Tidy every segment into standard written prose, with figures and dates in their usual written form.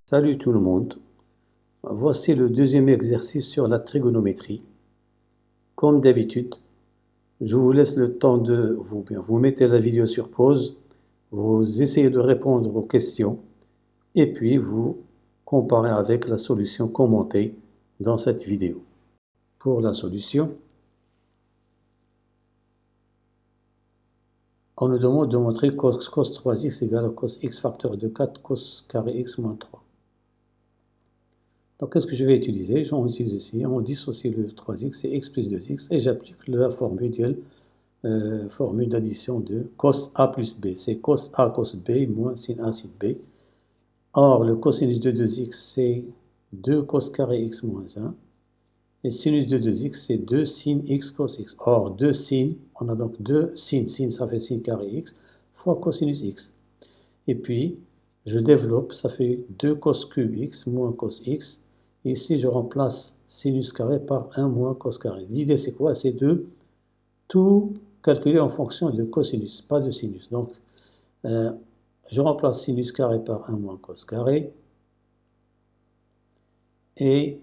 Salut tout le monde, voici le deuxième exercice sur la trigonométrie. Comme d'habitude, je vous laisse le temps de vous mettez la vidéo sur pause, vous essayez de répondre aux questions et puis vous comparez avec la solution commentée dans cette vidéo. Pour la solution, on nous demande de montrer cos 3x égale à cos x facteur de 4 cos carré x moins 3. Donc, qu'est-ce que je vais utiliser? On utilise ici, on dissocie le 3x, c'est x plus 2x, et j'applique la formule d'addition de cos a plus b. C'est cos a cos b moins sin a sin b. Or, le cosinus de 2x, c'est 2 cos carré x moins 1. Et sinus de 2x, c'est 2 sin x cos x. Or, 2 sin, on a donc 2 sin, sin ça fait sin carré x, fois cosinus x. Et puis, je développe, ça fait 2 cos cube x moins cos x. Ici, je remplace sinus carré par 1 moins cos carré. L'idée, c'est quoi? C'est de tout calculer en fonction de cosinus, pas de sinus. Donc, je remplace sinus carré par 1 moins cos carré. Et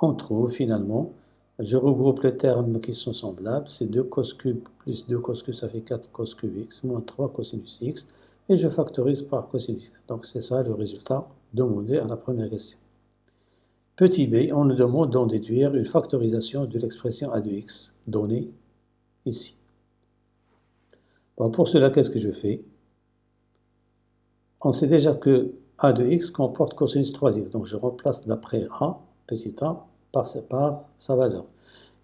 on trouve finalement, je regroupe les termes qui sont semblables. C'est 2 cos cube plus 2 cos cube, ça fait 4 cos cube x moins 3 cosinus x. Et je factorise par cosinus x. Donc, c'est ça le résultat demandé à la première question. Petit b, on nous demande d'en déduire une factorisation de l'expression a de x donnée ici. Bon, pour cela, qu'est-ce que je fais? On sait déjà que a de x comporte cosinus 3x, donc je remplace d'après a, petit a, par sa valeur.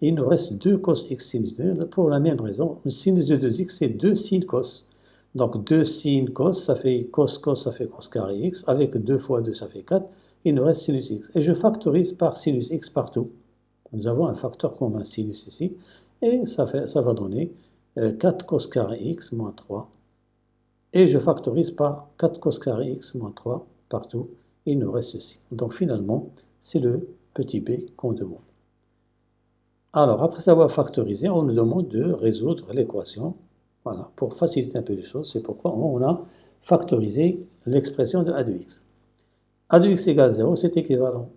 Il nous reste 2 cos x sinus 2, pour la même raison, le sinus de 2x, c'est 2 sin cos. Donc 2 sin cos, ça fait cos cos, ça fait cos carré x, avec 2 fois 2, ça fait 4. Il nous reste sinus x. Et je factorise par sinus x partout. Nous avons un facteur commun sinus ici. Et ça va donner 4 cos carré x moins 3. Et je factorise par 4 cos carré x moins 3 partout. Il nous reste ceci. Donc finalement, c'est le petit b qu'on demande. Alors, après avoir factorisé, on nous demande de résoudre l'équation. Voilà, pour faciliter un peu les choses, c'est pourquoi on a factorisé l'expression de a de x. A de x égale 0, c'est équivalent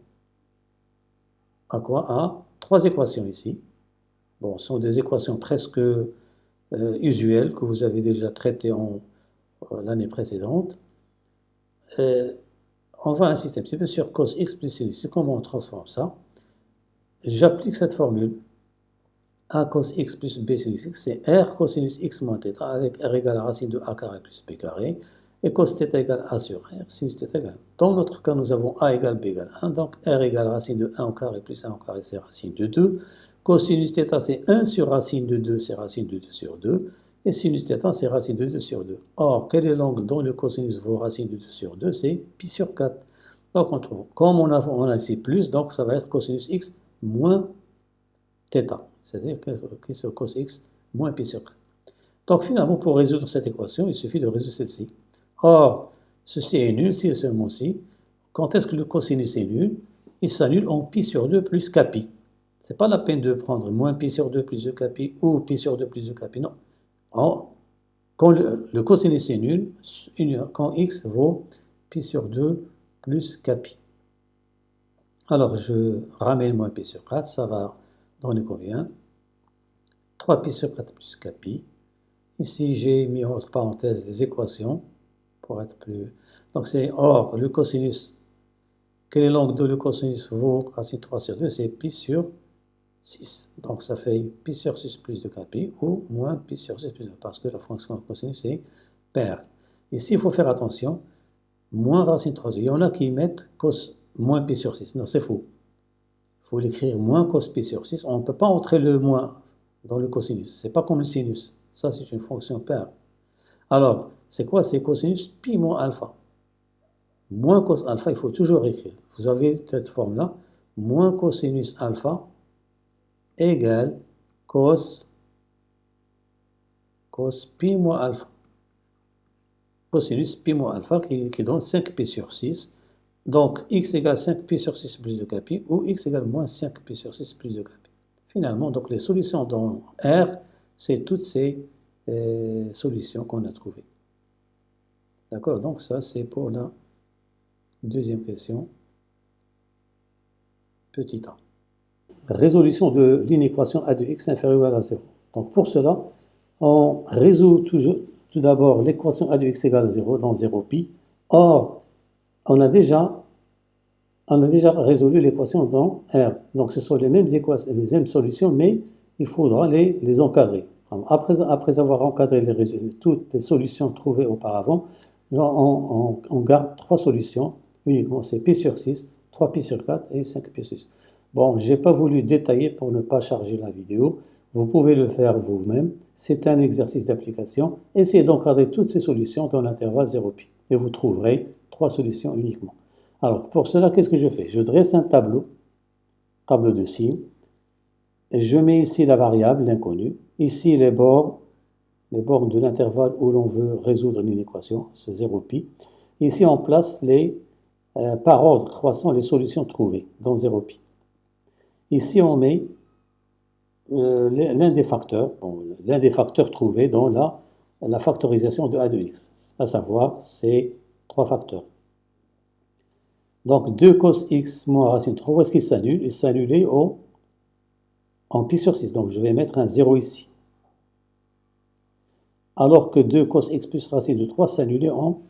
à quoi? À 3 équations ici. Bon, ce sont des équations presque usuelles que vous avez déjà traitées l'année précédente. On va insister un petit peu sur cos x plus sinus. C'est comment on transforme ça? J'applique cette formule. A cos x plus b sinus x, c'est r cosinus x moins θ avec r égale à racine de a carré plus b carré. Et cos θ égale a sur r, sinus θ égale 1. Dans notre cas, nous avons a égale b égale 1, donc r égale racine de 1 au carré plus 1 au carré, c'est racine de 2. Cosinus θ, c'est 1 sur racine de 2, c'est racine de 2 sur 2. Et sinus θ, c'est racine de 2 sur 2. Or, quel est l'angle dont le cosinus vaut racine de 2 sur 2? C'est pi sur 4. Donc, on trouve, comme on a ici plus, donc ça va être cosinus x moins θ. C'est-à-dire que c'est cos x moins pi sur 4. Donc finalement, pour résoudre cette équation, il suffit de résoudre celle-ci. Or, ceci est nul, si et seulement si. Quand est-ce que le cosinus est nul? Il s'annule en pi sur 2 plus kpi. Ce n'est pas la peine de prendre moins pi sur 2 plus 2 kpi ou pi sur 2 plus 2 kpi, non. Or, quand le cosinus est nul, quand x vaut pi sur 2 plus kpi. Alors, je ramène moins pi sur 4, ça va donner combien? 3 pi sur 4 plus kpi. Ici, j'ai mis entre parenthèses les équations pour être plus... Donc, c'est or, le cosinus, quel est l'angle de le cosinus vaut racine 3 sur 2? C'est pi sur 6. Donc, ça fait pi sur 6 plus 2 kpi ou moins pi sur 6 plus 2, parce que la fonction de cosinus est paire. Ici, il faut faire attention, moins racine 3 sur 2. Il y en a qui mettent cos moins pi sur 6. Non, c'est faux. Il faut l'écrire moins cos pi sur 6. On ne peut pas entrer le moins dans le cosinus. Ce n'est pas comme le sinus. Ça, c'est une fonction paire. Alors, c'est quoi? C'est cosinus pi moins alpha. Moins cos alpha, il faut toujours écrire. Vous avez cette forme-là. Moins cosinus alpha égale cos pi moins alpha. Cosinus pi moins alpha qui donne 5 pi sur 6. Donc, x égale 5 pi sur 6 plus 2 kpi ou x égale moins 5 pi sur 6 plus 2 kpi. Finalement, donc les solutions dans R, c'est toutes ces solutions qu'on a trouvées. D'accord? Donc ça, c'est pour la Deuxième question, petit a. Résolution de l'inéquation a de x inférieure ou égale à 0. Donc pour cela, on résout tout d'abord l'équation a de x égale à 0 dans 0pi. Or, on a déjà résolu l'équation dans R. Donc ce sont les mêmes équations, les mêmes solutions, mais il faudra les encadrer. Après avoir encadré toutes les solutions trouvées auparavant, on garde trois solutions uniquement. C'est pi sur 6, 3pi sur 4 et 5pi sur 6. Bon, je n'ai pas voulu détailler pour ne pas charger la vidéo. Vous pouvez le faire vous-même. C'est un exercice d'application. Essayez d'encadrer toutes ces solutions dans l'intervalle 0pi. Et vous trouverez trois solutions uniquement. Alors, pour cela, qu'est-ce que je fais? Je dresse un tableau de signes. Et je mets ici la variable, l'inconnu. Ici, les bornes de l'intervalle où l'on veut résoudre une équation, c'est 0pi. Ici, on place par ordre croissant les solutions trouvées dans 0pi. Ici, on met l'un des facteurs trouvés dans la factorisation de a de x, à savoir ces trois facteurs. Donc 2 cos x moins racine 3, où est-ce qu'il s'annule? Il s'annule en pi sur 6, donc je vais mettre un 0 ici. Alors que 2 cos x plus racine de 3 s'annule en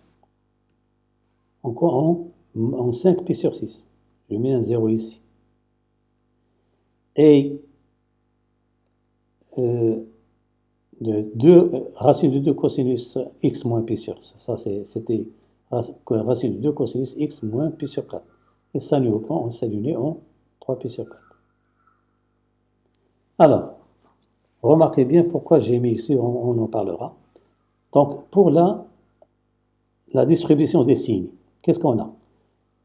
5 pi sur 6. Je mets un 0 ici. Et racine de 2 cosinus x moins pi sur 4. Ça, c'était racine de 2 cosinus x moins pi sur 4. Et s'annule en 3 pi sur 4. Alors, remarquez bien pourquoi j'ai mis ici, on en parlera. Donc, pour la distribution des signes, qu'est-ce qu'on a?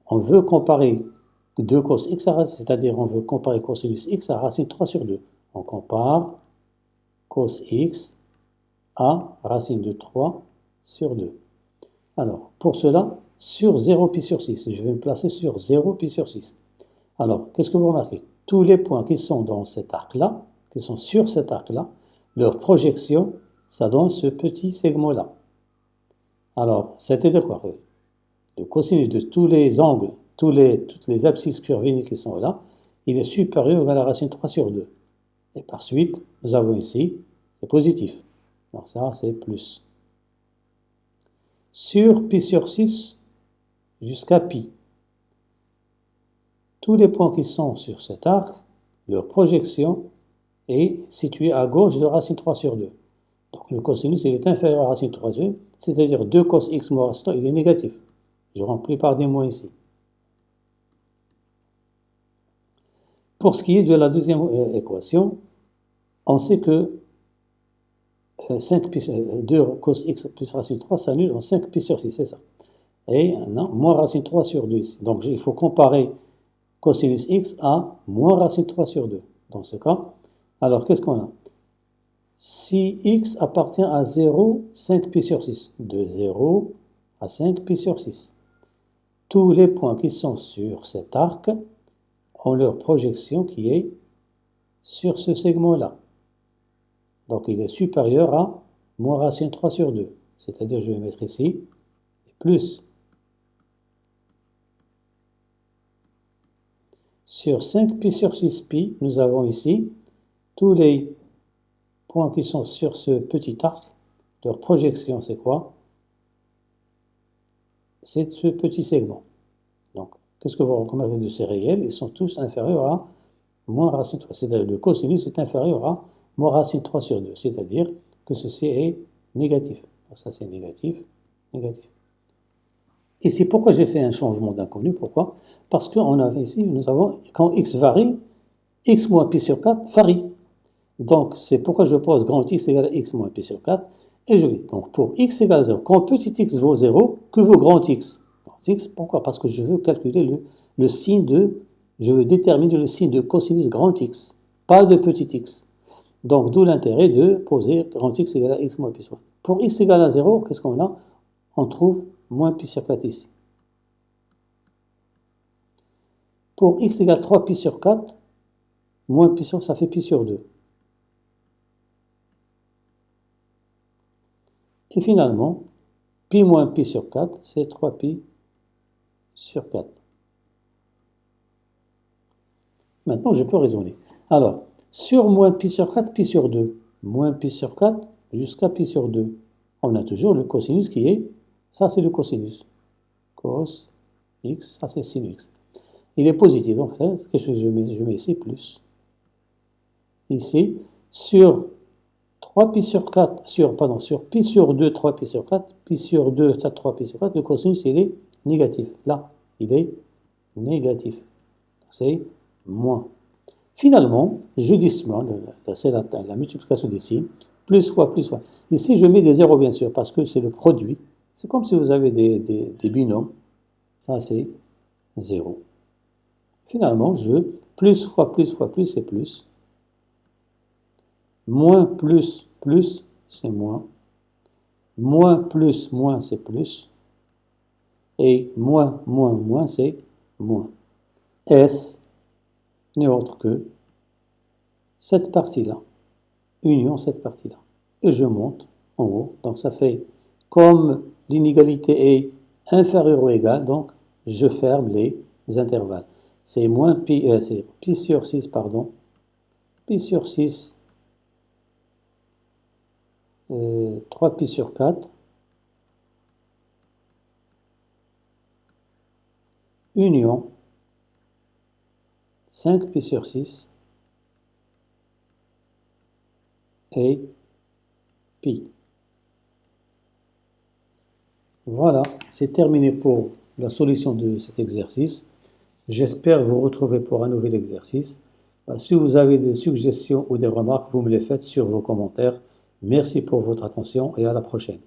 On veut comparer 2 cos x à racine, c'est-à-dire on veut comparer cosinus x à racine 3 sur 2. On compare cos x à racine de 3 sur 2. Alors, pour cela, sur 0 pi sur 6, je vais me placer sur 0 pi sur 6. Alors, qu'est-ce que vous remarquez? Tous les points qui sont dans cet arc-là, qui sont sur cet arc-là, leur projection, ça donne ce petit segment-là. Alors, c'est-à-dire quoi? Le cosinus de tous les angles, toutes les abscisses curvilinées qui sont là, il est supérieur à la racine 3 sur 2. Et par suite, nous avons ici, c'est positif. Donc ça, c'est plus. Sur pi sur 6 jusqu'à pi, tous les points qui sont sur cet arc, leur projection est située à gauche de racine 3 sur 2. Donc le cosinus, il est inférieur à racine 3 sur 2, c'est-à-dire 2 cos x moins racine 3, il est négatif. Je remplis par des moins ici. Pour ce qui est de la deuxième équation, on sait que 2 cos x plus racine 3 s'annule en 5 pi sur 6, c'est ça. Et non, moins racine 3 sur 2 ici. Donc il faut comparer cosinus x à moins racine 3 sur 2. Dans ce cas, alors qu'est-ce qu'on a? Si x appartient à 0, 5 pi sur 6. De 0 à 5 pi sur 6. Tous les points qui sont sur cet arc ont leur projection qui est sur ce segment-là. Donc il est supérieur à moins racine 3 sur 2. C'est-à-dire, je vais mettre ici, plus. Sur 5 pi sur 6 pi, nous avons ici tous les points qui sont sur ce petit arc. Leur projection, c'est quoi? C'est ce petit segment. Donc, qu'est-ce que vous remarquez de ces réels? Ils sont tous inférieurs à moins racine 3. C'est-à-dire le cosinus est inférieur à moins racine 3 sur 2. C'est-à-dire que ceci est négatif. Donc ça, c'est négatif, négatif. Ici, pourquoi j'ai fait un changement d'inconnu? Pourquoi? Parce qu'on avait ici, nous avons, quand x varie, x moins pi sur 4 varie. Donc, c'est pourquoi je pose grand x égale à x moins pi sur 4. Et je vais, donc pour x égale à 0, quand petit x vaut 0, que vaut grand x? Grand x, pourquoi? Parce que je veux calculer le signe je veux déterminer le signe de cosinus grand x, pas de petit x. Donc, d'où l'intérêt de poser grand x égale à x moins pi sur 4. Pour x égale à 0, qu'est-ce qu'on a? On trouve moins pi sur 4 ici. Pour x égale 3 pi sur 4, moins pi sur, ça fait pi sur 2. Et finalement, pi moins pi sur 4, c'est 3 pi sur 4. Maintenant, je peux raisonner. Alors, sur moins pi sur 4, pi sur 2. Moins pi sur 4 jusqu'à pi sur 2. On a toujours le cosinus qui est... Ça, c'est le cosinus. Cos x, ça, c'est sin x. Il est positif. Donc, qu'est-ce que je mets? Je mets ici plus. Ici, sur 3 pi sur 4, sur pi sur 2, 3 pi sur 4, pi sur 2, 3 pi sur 4, le cosinus, il est négatif. Là, il est négatif. C'est moins. Finalement, je discrimine, c'est la multiplication des signes, plus fois, plus fois. Ici, je mets des zéros, bien sûr, parce que c'est le produit. C'est comme si vous avez des binômes. Ça, c'est 0. Finalement, plus fois, c'est plus. Moins, plus, c'est moins. Moins, plus, moins, c'est plus. Et moins, c'est moins. S n'est autre que cette partie-là, union cette partie-là. Et je monte en haut. Donc ça fait, comme l'inégalité est inférieure ou égale, donc je ferme les intervalles. C'est moins pi, c'est pi sur 6, pardon. Pi sur 6, 3 pi sur 4. Union 5 pi sur 6 et pi. Voilà, c'est terminé pour la solution de cet exercice. J'espère vous retrouver pour un nouvel exercice. Si vous avez des suggestions ou des remarques, vous me les faites sur vos commentaires. Merci pour votre attention et à la prochaine.